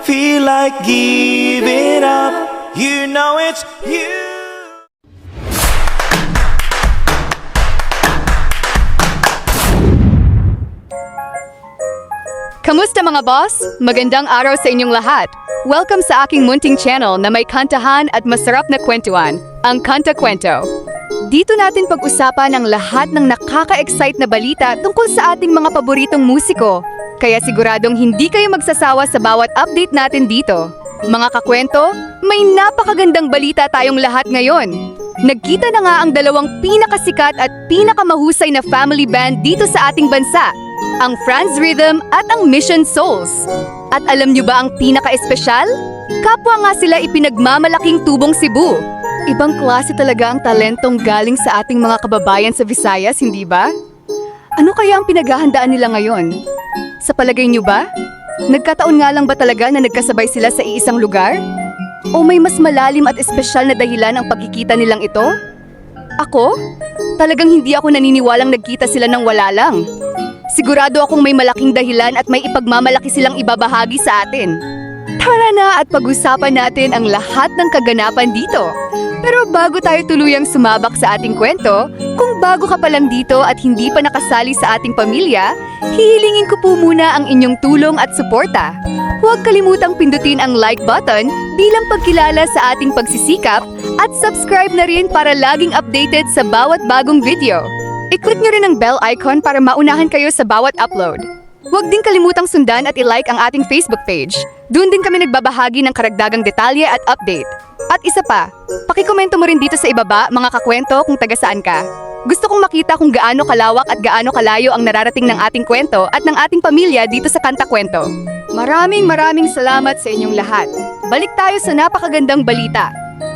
feel like giving up. You know it's you. Kamusta mga boss? Magandang araw sa inyong lahat. Welcome sa aking munting channel na may kantahan at masarap na kwentuhan, ang Kanta Kwento. Dito natin pag-usapan ang lahat ng nakaka-excite na balita tungkol sa ating mga paboritong musiko. Kaya siguradong hindi kayo magsasawa sa bawat update natin dito. Mga kakwento, may napakagandang balita tayong lahat ngayon. Nagkita na nga ang dalawang pinakasikat at pinakamahusay na family band dito sa ating bansa, ang Franz Rhythm at ang Mission Souls. At alam nyo ba ang pinaka-espesyal? Kapwa nga sila ipinagmamalaking tubong Cebu. Ibang klase talaga ang talentong galing sa ating mga kababayan sa Visayas, hindi ba? Ano kaya ang pinaghahandaan nila ngayon? Sa palagay nyo ba? Nagkataon nga lang ba talaga na nagkasabay sila sa iisang lugar? O may mas malalim at espesyal na dahilan ang pagkikita nilang ito? Ako? Talagang hindi ako naniniwalang nagkita sila ng wala lang. Sigurado akong may malaking dahilan at may ipagmamalaki silang ibabahagi sa atin. Tara na at pag-usapan natin ang lahat ng kaganapan dito. Pero bago tayo tuluyang sumabak sa ating kwento, kung bago ka pa lang dito at hindi pa nakasali sa ating pamilya, hihilingin ko po muna ang inyong tulong at suporta. Huwag kalimutang pindutin ang like button bilang pagkilala sa ating pagsisikap at subscribe na rin para laging updated sa bawat bagong video. I-click nyo rin ang bell icon para maunahan kayo sa bawat upload. Huwag din kalimutang sundan at i-like ang ating Facebook page. Doon din kami nagbabahagi ng karagdagang detalye at update. At isa pa, pakikomento mo rin dito sa ibaba mga kakwento kung taga saan ka. Gusto kong makita kung gaano kalawak at gaano kalayo ang nararating ng ating kwento at ng ating pamilya dito sa Kanta Kwento. Maraming salamat sa inyong lahat. Balik tayo sa napakagandang balita.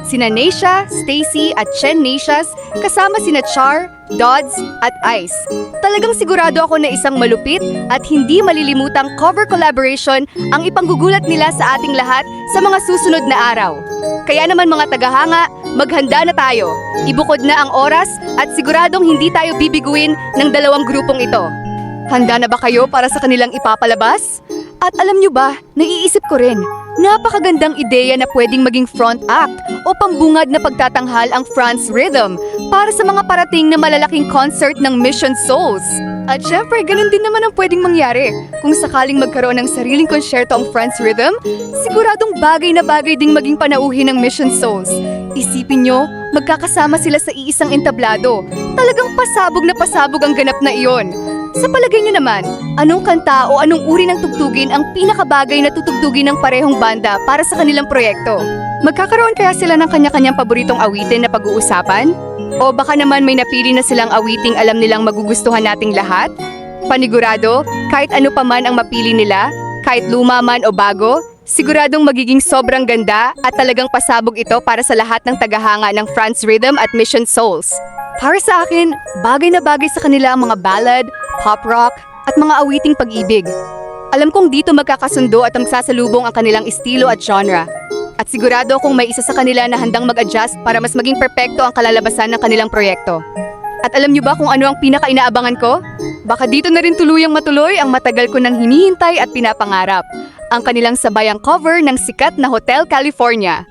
Sina Neisha, Stacy at Chen Neishas kasama sina Char, Dodds at Ice. Talagang sigurado ako na isang malupit at hindi malilimutang cover collaboration ang ipanggugulat nila sa ating lahat sa mga susunod na araw. Kaya naman mga tagahanga, maghanda na tayo. Ibukod na ang oras at siguradong hindi tayo bibiguin ng dalawang grupong ito. Handa na ba kayo para sa kanilang ipapalabas? At alam nyo ba, naiisip ko rin, napakagandang ideya na pwedeng maging front act o pambungad na pagtatanghal ang Franz Rhythm para sa mga parating na malalaking concert ng Mission Souls. At syempre, ganun din naman ang pwedeng mangyari. Kung sakaling magkaroon ng sariling konsyerto ang Franz Rhythm, siguradong bagay na bagay ding maging panauhin ng Mission Souls. Isipin nyo, magkakasama sila sa iisang entablado. Talagang pasabog ang ganap na iyon. Sa palagay nyo naman, anong kanta o anong uri ng tugtugin ang pinakabagay na tutugtugin ng parehong banda para sa kanilang proyekto? Magkakaroon kaya sila ng kanya-kanyang paboritong awitin na pag-uusapan? O baka naman may napili na silang awiting alam nilang magugustuhan nating lahat? Panigurado, kahit ano pa man ang mapili nila, kahit luma man o bago, siguradong magiging sobrang ganda at talagang pasabog ito para sa lahat ng tagahanga ng Franz Rhythm at Mission Souls. Para sa akin, bagay na bagay sa kanila ang mga ballad, pop rock, at mga awiting pag-ibig. Alam kong dito magkakasundo at magsasalubong ang kanilang estilo at genre. At sigurado akong may isa sa kanila na handang mag-adjust para mas maging perpekto ang kalalabasan ng kanilang proyekto. At alam niyo ba kung ano ang pinaka-inaabangan ko? Baka dito na rin tuluyang matuloy ang matagal ko nang hinihintay at pinapangarap. Ang kanilang sabayang cover ng sikat na Hotel California.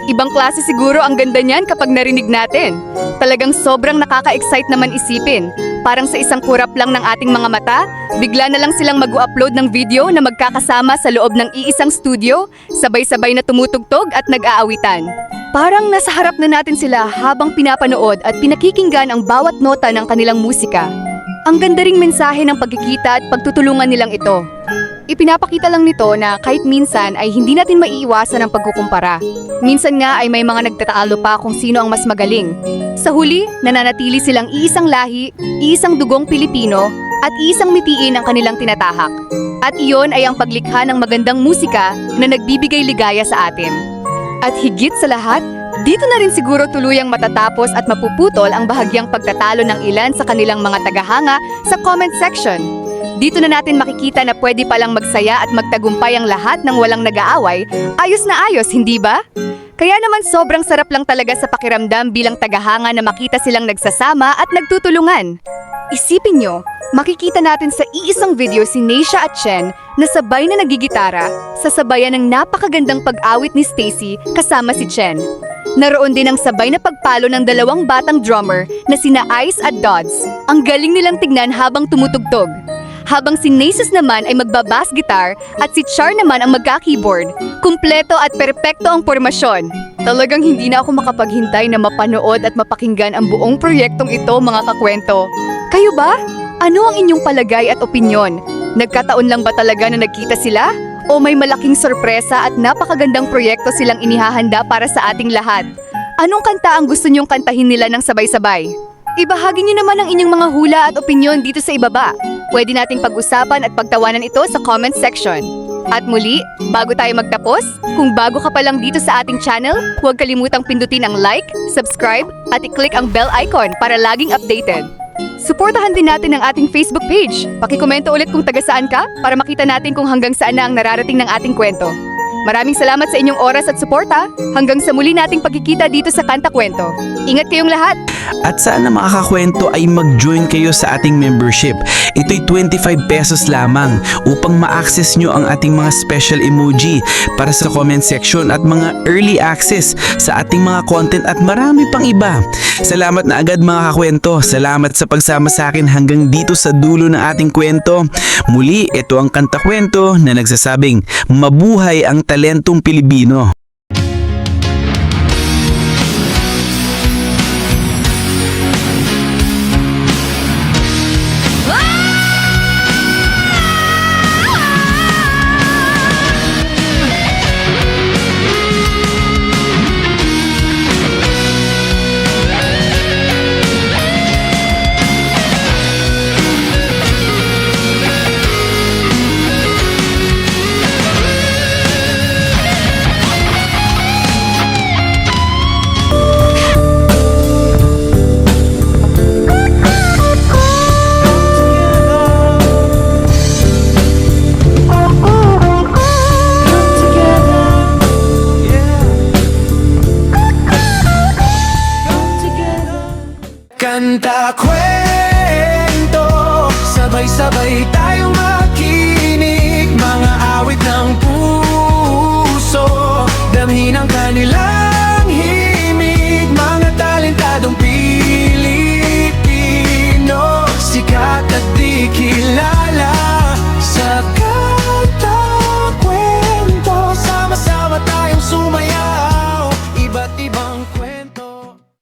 Ibang klase siguro ang ganda niyan kapag narinig natin. Talagang sobrang nakaka-excite naman isipin. Parang sa isang kurap lang ng ating mga mata, bigla na lang silang mag-upload ng video na magkakasama sa loob ng iisang studio, sabay-sabay na tumutugtog at nag-aawitan. Parang nasa harap na natin sila habang pinapanood at pinakikinggan ang bawat nota ng kanilang musika. Ang ganda ring mensahe ng pagkikita at pagtutulungan nilang ito. Ipinapakita lang nito na kahit minsan ay hindi natin maiiwasan ang pagkukumpara. Minsan nga ay may mga nagtatalo pa kung sino ang mas magaling. Sa huli, nananatili silang iisang lahi, iisang dugong Pilipino, at iisang mitiin ang kanilang tinatahak. At iyon ay ang paglikha ng magandang musika na nagbibigay ligaya sa atin. At higit sa lahat, dito na rin siguro tuluyang matatapos at mapuputol ang bahagyang pagtatalo ng ilan sa kanilang mga tagahanga sa comment section. Dito na natin makikita na pwede palang magsaya at magtagumpay ang lahat ng walang nag-aaway, ayos na ayos, hindi ba? Kaya naman sobrang sarap lang talaga sa pakiramdam bilang tagahanga na makita silang nagsasama at nagtutulungan. Isipin nyo, makikita natin sa iisang video si Neisha at Chen na sabay na nagigitara sa sabayan ng napakagandang pag-awit ni Stacy kasama si Chen. Naroon din ang sabay na pagpalo ng dalawang batang drummer na sina Ice at Dodds. Ang galing nilang tignan habang tumutugtog. Habang si Nasus naman ay magbabass guitar at si Char naman ang magka-keyboard. Kumpleto at perpekto ang formasyon. Talagang hindi na ako makapaghintay na mapanood at mapakinggan ang buong proyektong ito, mga kakwento. Kayo ba? Ano ang inyong palagay at opinyon? Nagkataon lang ba talaga na nagkita sila? O may malaking sorpresa at napakagandang proyekto silang inihahanda para sa ating lahat? Anong kanta ang gusto niyong kantahin nila ng sabay-sabay? Ibahagi niyo naman ang inyong mga hula at opinyon dito sa ibaba. Pwede nating pag-usapan at pagtawanan ito sa comment section. At muli, bago tayo magtapos, kung bago ka pa lang dito sa ating channel, huwag kalimutang pindutin ang like, subscribe, at i-click ang bell icon para laging updated. Suportahan din natin ang ating Facebook page. Pakikomento ulit kung taga saan ka para makita natin kung hanggang saan na ang nararating ng ating kwento. Maraming salamat sa inyong oras at suporta. Hanggang sa muli nating pagkikita dito sa Kanta Kwento. Ingat kayong lahat! At sana mga kakwento ay mag-join kayo sa ating membership. Ito'y 25 pesos lamang upang ma-access nyo ang ating mga special emoji para sa comment section at mga early access sa ating mga content at marami pang iba. Salamat na agad mga kakwento. Salamat sa pagsama sa akin hanggang dito sa dulo ng ating kwento. Muli, ito ang Kanta Kwento na nagsasabing mabuhay ang talentong Pilipino. Kanta kwento, sabay-sabay tayong